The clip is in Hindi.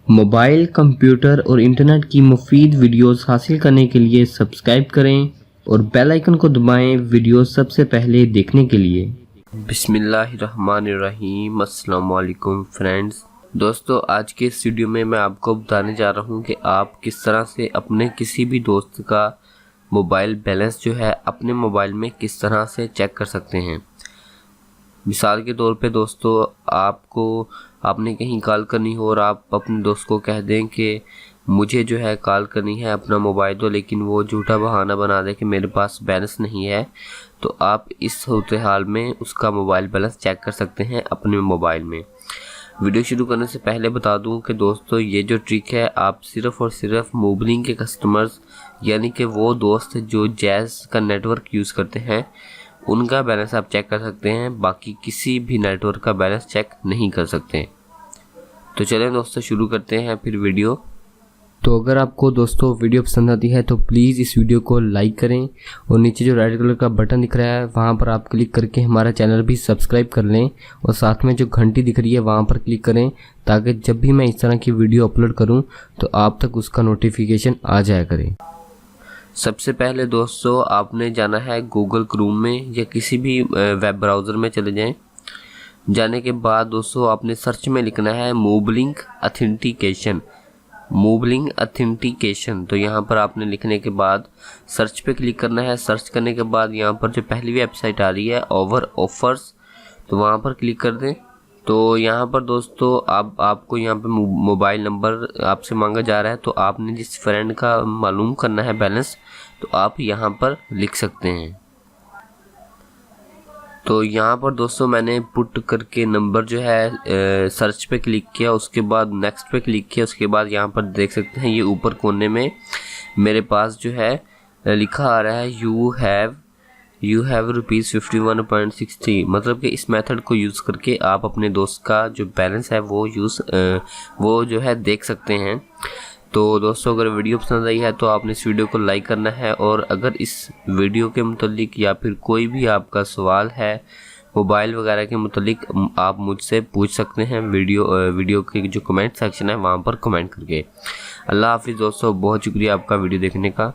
मोबाइल, कंप्यूटर और इंटरनेट की मुफीद वीडियोस हासिल करने के लिए सब्सक्राइब करें और बेल आइकन को दबाएं वीडियोस सबसे पहले देखने के लिए। बिस्मिल्लाहिर्रहमानिर्रहीम। अस्सलाम वालेकुम फ्रेंड्स। दोस्तों, आज के इस वीडियो में मैं आपको बताने जा रहा हूं कि आप किस तरह से अपने किसी भी दोस्त का मोबाइल बैलेंस जो है अपने मोबाइल में किस तरह से चेक कर सकते हैं। मिसाल के तौर पे दोस्तों, आपने कहीं कॉल करनी हो और आप अपने दोस्त को कह दें कि मुझे जो है कॉल करनी है अपना मोबाइल दो, लेकिन वो झूठा बहाना बना दे कि मेरे पास बैलेंस नहीं है, तो आप इस सूरत हाल में उसका मोबाइल बैलेंस चेक कर सकते हैं अपने मोबाइल में। वीडियो शुरू करने से पहले बता दूं कि दोस्तों, ये जो ट्रिक है आप सिर्फ़ और सिर्फ मोबाइल के कस्टमर्स यानी कि वो दोस्त जो जैज़ का नेटवर्क यूज़ करते हैं उनका बैलेंस आप चेक कर सकते हैं, बाकी किसी भी नेटवर्क का बैलेंस चेक नहीं कर सकते। तो चलें दोस्तों, शुरू करते हैं फिर वीडियो। तो अगर आपको दोस्तों वीडियो पसंद आती है तो प्लीज़ इस वीडियो को लाइक करें और नीचे जो रेड कलर का बटन दिख रहा है वहाँ पर आप क्लिक करके हमारा चैनल भी सब्सक्राइब कर लें और साथ में जो घंटी दिख रही है वहाँ पर क्लिक करें, ताकि जब भी मैं इस तरह की वीडियो अपलोड करूँ तो आप तक उसका नोटिफिकेशन आ जाया करे। सबसे पहले दोस्तों, आपने जाना है गूगल क्रोम में या किसी भी वेब ब्राउज़र में चले जाएं। जाने के बाद दोस्तों, आपने सर्च में लिखना है मोबलिंक ऑथेंटिकेशन। तो यहाँ पर आपने लिखने के बाद सर्च पे क्लिक करना है। सर्च करने के बाद यहाँ पर जो पहली वेबसाइट आ रही है ओवर ऑफर्स, तो वहाँ पर क्लिक कर दें। तो यहाँ पर दोस्तों आपको यहाँ पे मोबाइल नंबर आपसे मांगा जा रहा है, तो आपने जिस फ्रेंड का मालूम करना है बैलेंस, तो आप यहाँ पर लिख सकते हैं। तो यहाँ पर दोस्तों मैंने पुट करके नंबर जो है सर्च पे क्लिक किया, उसके बाद नेक्स्ट पे क्लिक किया, उसके बाद यहाँ पर देख सकते हैं ये ऊपर कोने में मेरे पास जो है लिखा आ रहा है यू हैव ₹51.63। मतलब कि इस मेथड को यूज़ करके आप अपने दोस्त का जो बैलेंस है वो जो है देख सकते हैं। तो दोस्तों, अगर वीडियो पसंद आई है तो आपने इस वीडियो को लाइक करना है, और अगर इस वीडियो के मुतालिक या फिर कोई भी आपका सवाल है मोबाइल वगैरह के मुतालिक, आप मुझसे पूछ सकते हैं वीडियो के जो कमेंट सेक्शन है वहाँ पर कमेंट करके। अल्लाह हाफिज़ दोस्तों, बहुत शुक्रिया आपका वीडियो देखने का।